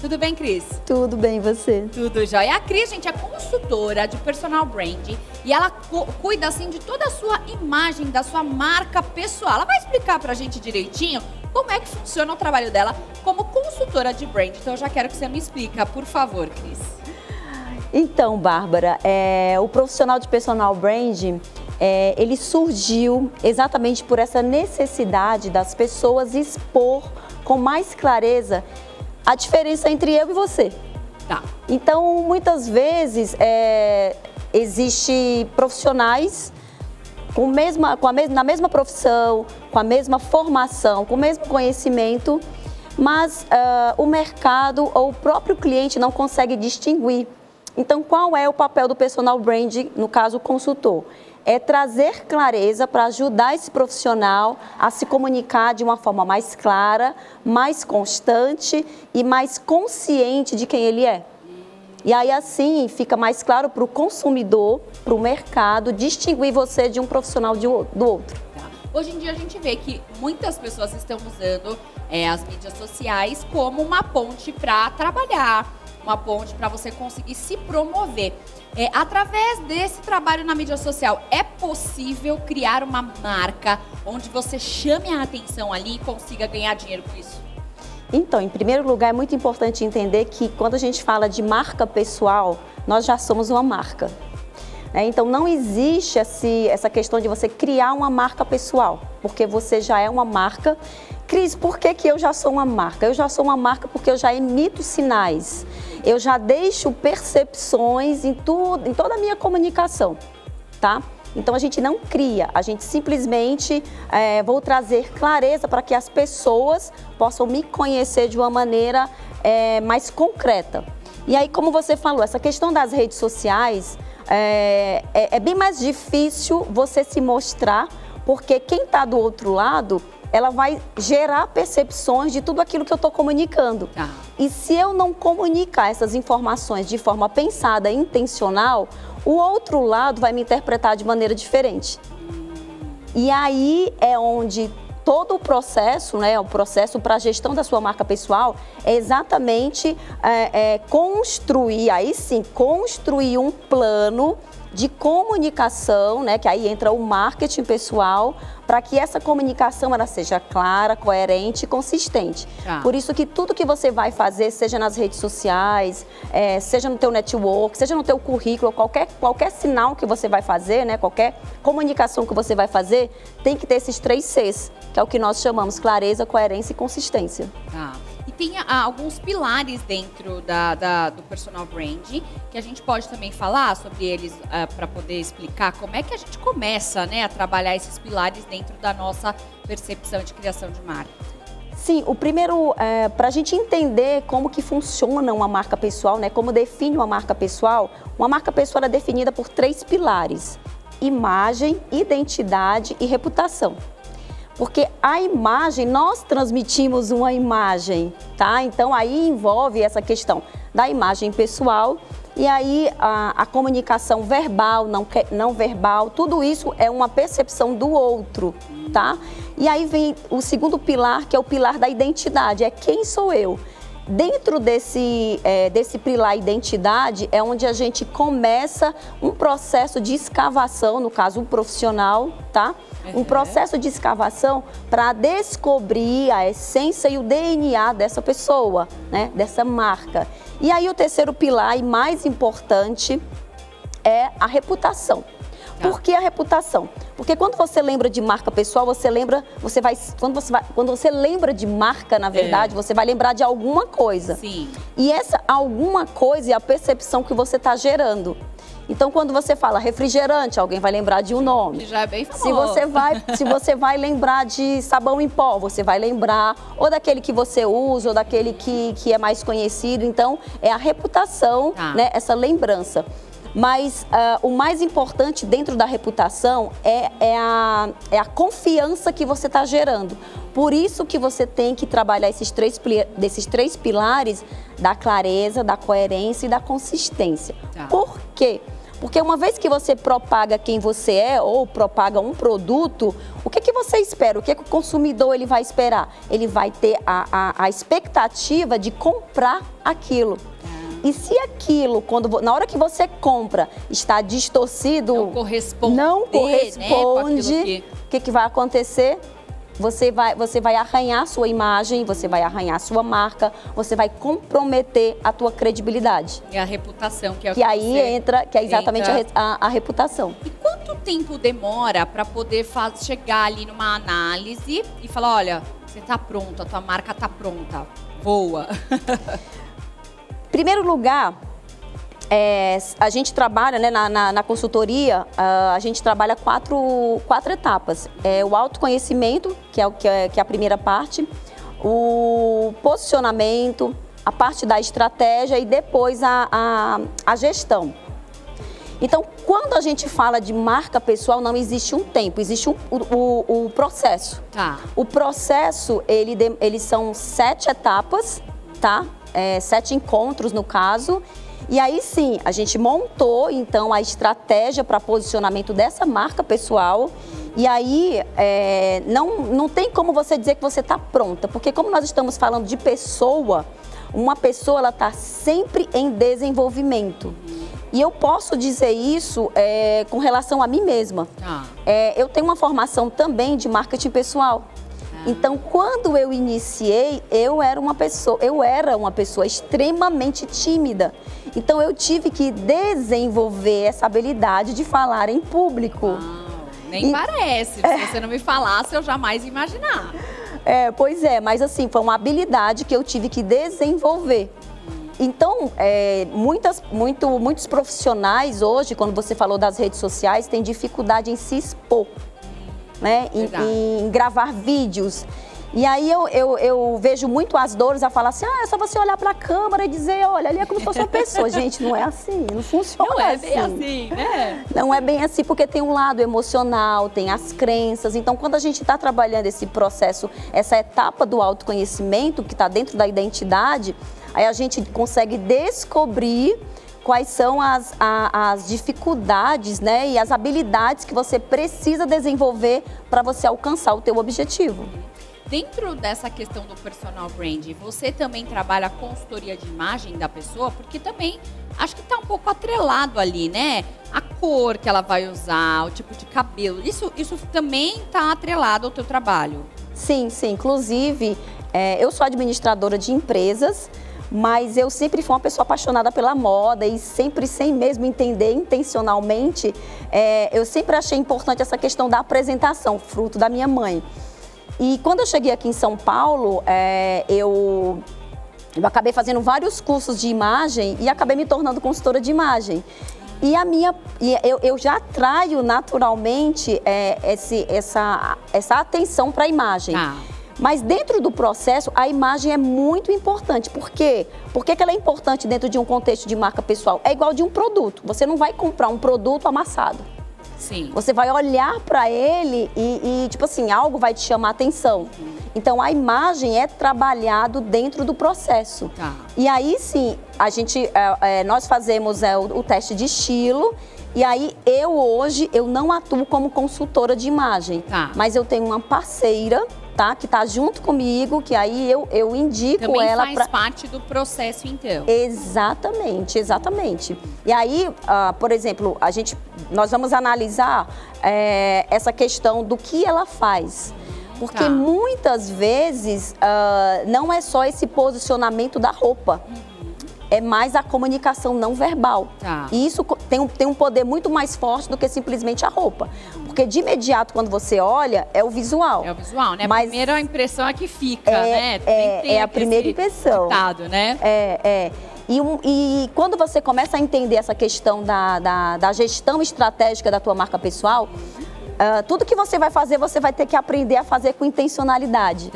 Tudo bem, Cris? Tudo bem, e você? Tudo jóia. A Cris, gente, é consultora de personal brand e ela cuida, assim, de toda a sua imagem, da sua marca pessoal. Ela vai explicar pra gente direitinho como é que funciona o trabalho dela como consultora de brand. Então, eu já quero que você me explica, por favor, Cris. Então, Bárbara, o profissional de personal brand, ele surgiu exatamente por essa necessidade das pessoas expor com mais clareza a diferença entre eu e você. Tá. Então, muitas vezes, existe profissionais na mesma profissão, com a mesma formação, com o mesmo conhecimento, mas o mercado ou o próprio cliente não consegue distinguir. Então, qual é o papel do personal brand, no caso, o consultor? É trazer clareza para ajudar esse profissional a se comunicar de uma forma mais clara, mais constante e mais consciente de quem ele é. E aí, assim, fica mais claro para o consumidor, para o mercado, distinguir você de um profissional do outro. Hoje em dia a gente vê que muitas pessoas estão usando as mídias sociais como uma ponte para trabalhar, uma ponte para você conseguir se promover. Através desse trabalho na mídia social, é possível criar uma marca onde você chame a atenção ali e consiga ganhar dinheiro com isso? Então, em primeiro lugar, é muito importante entender que quando a gente fala de marca pessoal, nós já somos uma marca. Então, não existe essa questão de você criar uma marca pessoal, porque você já é uma marca. Cris, por que eu já sou uma marca? Eu já sou uma marca porque eu já emito sinais, eu já deixo percepções em toda a minha comunicação, tá? Então, a gente não cria, a gente simplesmente vou trazer clareza para que as pessoas possam me conhecer de uma maneira mais concreta. E aí, como você falou, essa questão das redes sociais, é bem mais difícil você se mostrar, porque quem está do outro lado, ela vai gerar percepções de tudo aquilo que eu estou comunicando. E se eu não comunicar essas informações de forma pensada e intencional, o outro lado vai me interpretar de maneira diferente. E aí é onde todo o processo, o processo para a gestão da sua marca pessoal é exatamente construir, aí sim, construir um plano de comunicação, que aí entra o marketing pessoal, para que essa comunicação ela seja clara, coerente e consistente. Por isso que tudo que você vai fazer, seja nas redes sociais, seja no teu network, seja no teu currículo, qualquer sinal que você vai fazer, qualquer comunicação que você vai fazer, tem que ter esses 3 Cs, que é o que nós chamamos clareza, coerência e consistência. E tem alguns pilares dentro do personal brand que a gente pode também falar sobre eles para poder explicar como é que a gente começa a trabalhar esses pilares dentro da nossa percepção de criação de marca. Sim, o primeiro, para a gente entender como que funciona uma marca pessoal, como define uma marca pessoal é definida por 3 pilares: imagem, identidade e reputação. Porque a imagem, nós transmitimos uma imagem, tá? Então, aí envolve essa questão da imagem pessoal e aí a comunicação verbal, não verbal, tudo isso é uma percepção do outro, tá? E aí vem o segundo pilar, que é o pilar da identidade, é quem sou eu. Dentro desse pilar identidade é onde a gente começa um processo de escavação, no caso, um profissional, tá? Um processo de escavação para descobrir a essência e o DNA dessa pessoa, dessa marca. E aí o terceiro pilar e mais importante é a reputação. Por que a reputação? Porque quando você lembra de marca pessoal, quando você lembra de marca, na verdade, você vai lembrar de alguma coisa. Sim. E essa alguma coisa é a percepção que você está gerando. Então, quando você fala refrigerante, alguém vai lembrar de um nome. Que já é bem famoso. Se você vai lembrar de sabão em pó, você vai lembrar ou daquele que você usa ou daquele que é mais conhecido. Então, é a reputação, essa lembrança. Mas o mais importante dentro da reputação é a confiança que você está gerando. Por isso que você tem que trabalhar desses 3 pilares da clareza, da coerência e da consistência. Por quê? Porque uma vez que você propaga quem você é ou propaga um produto, o que você espera? O que o consumidor ele vai esperar? Ele vai ter a expectativa de comprar aquilo. E se aquilo, na hora que você compra, está distorcido, não corresponde, né, o que vai acontecer? Você vai arranhar a sua imagem, você vai arranhar a sua marca, você vai comprometer a tua credibilidade. E a reputação, que é o que aí entra, que é exatamente a reputação. E quanto tempo demora para poder chegar ali numa análise e falar, olha, você está pronta, a tua marca está pronta, voa? Em primeiro lugar, a gente trabalha, né, na consultoria, a gente trabalha quatro etapas. O autoconhecimento, que é a primeira parte, o posicionamento, a parte da estratégia e depois a gestão. Então, quando a gente fala de marca pessoal, não existe um tempo, existe o processo. Tá. O processo, eles são 7 etapas, tá? 7 encontros no caso. E aí sim, a gente montou então a estratégia para posicionamento dessa marca pessoal. E aí não tem como você dizer que você está pronta, porque como nós estamos falando de pessoa, uma pessoa ela está sempre em desenvolvimento. E eu posso dizer isso com relação a mim mesma. Eu tenho uma formação também de marketing pessoal. Então, quando eu iniciei, eu era uma pessoa extremamente tímida. Então, eu tive que desenvolver essa habilidade de falar em público. Nem parece. Se você não me falasse, eu jamais ia imaginar. Pois é, mas assim, foi uma habilidade que eu tive que desenvolver. Então, muitos profissionais hoje, quando você falou das redes sociais, têm dificuldade em se expor. Né, em gravar vídeos. E aí eu vejo muito as dores a falar assim, é só você olhar para a câmera e dizer, olha, ali é como se fosse uma pessoa. Gente, não é assim, não funciona assim. Não é bem assim, né? Não é bem assim, porque tem um lado emocional, tem as crenças. Então, quando a gente está trabalhando esse processo, essa etapa do autoconhecimento, que está dentro da identidade, aí a gente consegue descobrir quais são as dificuldades, né, e as habilidades que você precisa desenvolver para você alcançar o teu objetivo. Dentro dessa questão do personal brand, você também trabalha a consultoria de imagem da pessoa? Porque também acho que está um pouco atrelado ali, né? A cor que ela vai usar, o tipo de cabelo, isso também está atrelado ao teu trabalho? Sim. Inclusive, eu sou administradora de empresas, mas eu sempre fui uma pessoa apaixonada pela moda e sempre, sem mesmo entender intencionalmente, eu sempre achei importante essa questão da apresentação, fruto da minha mãe. E quando eu cheguei aqui em São Paulo, eu acabei fazendo vários cursos de imagem e acabei me tornando consultora de imagem. E eu já atraio naturalmente essa atenção para a imagem. Mas dentro do processo, a imagem é muito importante. Por quê? Por que ela é importante dentro de um contexto de marca pessoal? É igual de um produto. Você não vai comprar um produto amassado. Sim. Você vai olhar para ele e, tipo assim, algo vai te chamar a atenção. Então, a imagem é trabalhado dentro do processo. E aí, sim, nós fazemos o teste de estilo. E aí, hoje, eu não atuo como consultora de imagem. Mas eu tenho uma parceira, que está junto comigo, que aí eu indico também ela faz parte do processo, então. Exatamente. E aí, por exemplo, nós vamos analisar essa questão do que ela faz. Porque muitas vezes não é só esse posicionamento da roupa. É mais a comunicação não verbal. E isso tem um poder muito mais forte do que simplesmente a roupa. Porque de imediato, quando você olha, é o visual. É o visual, né? Mas a primeira impressão é que fica, né? É a primeira impressão. Ditado, né? E quando você começa a entender essa questão da gestão estratégica da tua marca pessoal, tudo que você vai fazer, você vai ter que aprender a fazer com intencionalidade.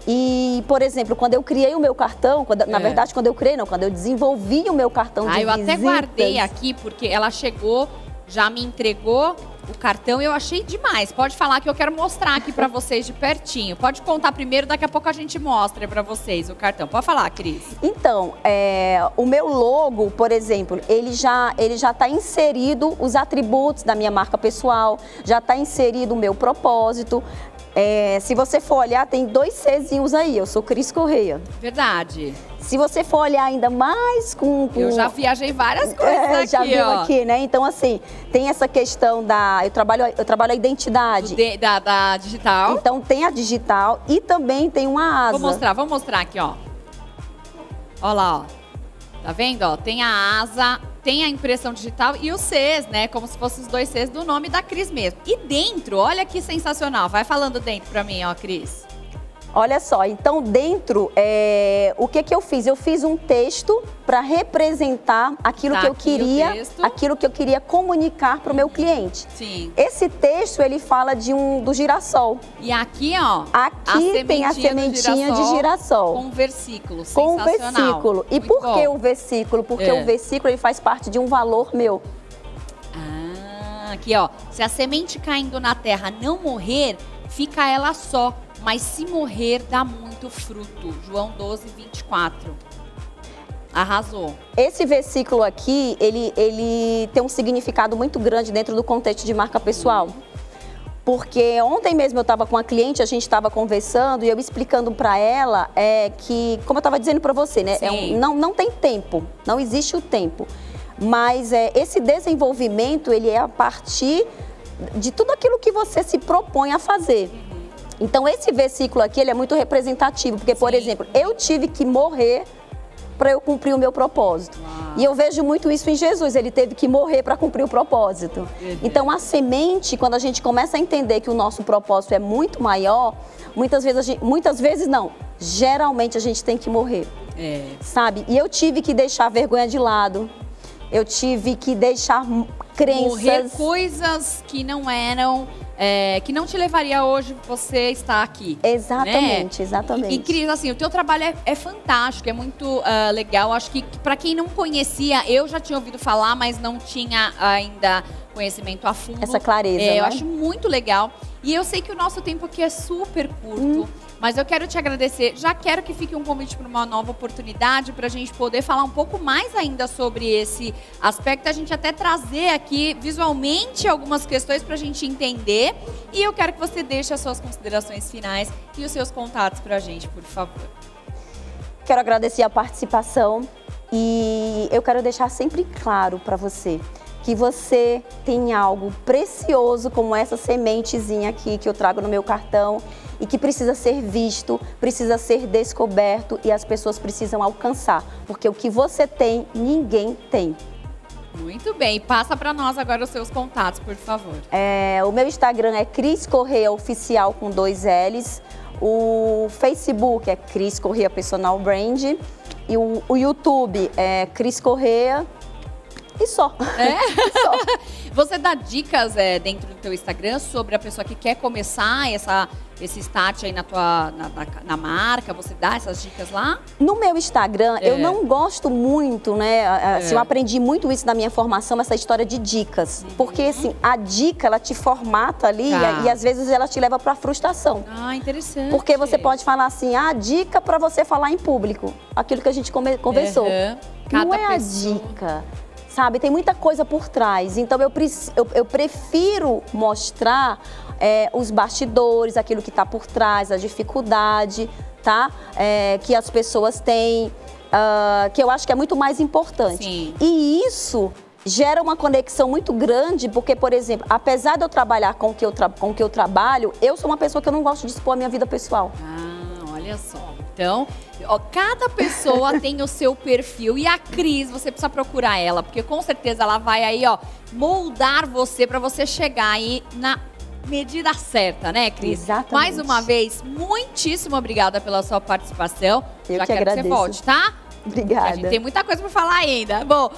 E, por exemplo, quando eu criei o meu cartão, na verdade, quando eu desenvolvi o meu cartão de visitas... Eu até guardei aqui, porque ela chegou, já me entregou o cartão eu achei demais. Pode falar que eu quero mostrar aqui pra vocês de pertinho. Pode contar primeiro, daqui a pouco a gente mostra pra vocês o cartão. Pode falar, Cris. Então, o meu logo, por exemplo, ele já está inserido os atributos da minha marca pessoal, já está inserido o meu propósito. Se você for olhar, tem 2 Czinhos aí, eu sou Cris Correia. Verdade. Se você for olhar ainda mais com... Eu já viajei várias coisas aqui, já viu ó. aqui, né? Então, assim, tem essa questão da... Eu trabalho a identidade. Da digital. Então, tem a digital e também tem uma asa. Vou mostrar aqui, ó. Ó lá, ó. Tá vendo, ó? Tem a asa, tem a impressão digital e os Cs, né? Como se fossem os 2 Cs do nome da Cris mesmo. E dentro, olha que sensacional. Vai falando dentro pra mim, ó, Cris. Olha só, então dentro, o que eu fiz? Eu fiz um texto para representar aquilo que eu queria comunicar para o meu cliente. Sim. Esse texto, ele fala do girassol. E aqui, ó, aqui tem a sementinha de girassol. Com um versículo, com um versículo. E por que o versículo? Porque o versículo, ele faz parte de um valor meu. Aqui, ó, se a semente caindo na terra não morrer, fica ela só. Mas se morrer, dá muito fruto. João 12, 24. Arrasou. Esse versículo aqui, ele tem um significado muito grande dentro do contexto de marca pessoal. Porque ontem mesmo eu estava com uma cliente, a gente estava conversando e eu explicando para ela que, como eu estava dizendo para você, né? Não tem tempo, não existe o tempo. Mas esse desenvolvimento, ele é a partir de tudo aquilo que você se propõe a fazer. Então, esse versículo aqui, ele é muito representativo, porque, por exemplo, eu tive que morrer para eu cumprir o meu propósito. Uau. E eu vejo muito isso em Jesus, ele teve que morrer para cumprir o propósito. Então, a semente, quando a gente começa a entender que o nosso propósito é muito maior, geralmente a gente tem que morrer, sabe? E eu tive que deixar a vergonha de lado, eu tive que deixar crenças... Morrer coisas que não eram... que não te levaria hoje você estar aqui. Exatamente, né? exatamente. E Cris, assim, o teu trabalho é fantástico, é muito legal. Acho que para quem não conhecia, eu já tinha ouvido falar, mas não tinha ainda conhecimento a fundo. Essa clareza, né? Eu acho muito legal. E eu sei que o nosso tempo aqui é super curto, mas eu quero te agradecer. Já quero que fique um convite para uma nova oportunidade, para a gente poder falar um pouco mais ainda sobre esse aspecto, a gente até trazer aqui visualmente algumas questões para a gente entender. E eu quero que você deixe as suas considerações finais e os seus contatos para a gente, por favor. Quero agradecer a participação e eu quero deixar sempre claro para você que você tem algo precioso como essa sementezinha aqui que eu trago no meu cartão e que precisa ser visto, precisa ser descoberto e as pessoas precisam alcançar, porque o que você tem, ninguém tem. Muito bem, passa para nós agora os seus contatos, por favor. O meu Instagram é Cris Correia Oficial com 2 L's, o Facebook é Cris Correia Personal Brand e o YouTube é Cris Correia. E só. Só. Você dá dicas dentro do teu Instagram sobre a pessoa que quer começar esse start aí na marca? Você dá essas dicas lá? No meu Instagram, eu não gosto muito, né? Assim, eu aprendi muito isso na minha formação, essa história de dicas. Porque, assim, a dica, ela te formata ali e às vezes ela te leva pra frustração. Ah, interessante. Porque você pode falar assim, dica pra você falar em público. Aquilo que a gente conversou. Não é a dica. Sabe, tem muita coisa por trás, então eu prefiro mostrar os bastidores, aquilo que está por trás, a dificuldade, tá? Que as pessoas têm, que eu acho que é muito mais importante. Sim. E isso gera uma conexão muito grande, porque, por exemplo, apesar de eu trabalhar com o que eu trabalho, eu sou uma pessoa que eu não gosto de expor a minha vida pessoal. Olha só. Então, cada pessoa tem o seu perfil e a Cris, você precisa procurar ela, porque com certeza ela vai aí, moldar você para você chegar aí na medida certa, né, Cris? Exatamente. Mais uma vez, muitíssimo obrigada pela sua participação. Eu Já que quero agradeço. que você volte, tá? Obrigada. A gente tem muita coisa para falar ainda. Bom,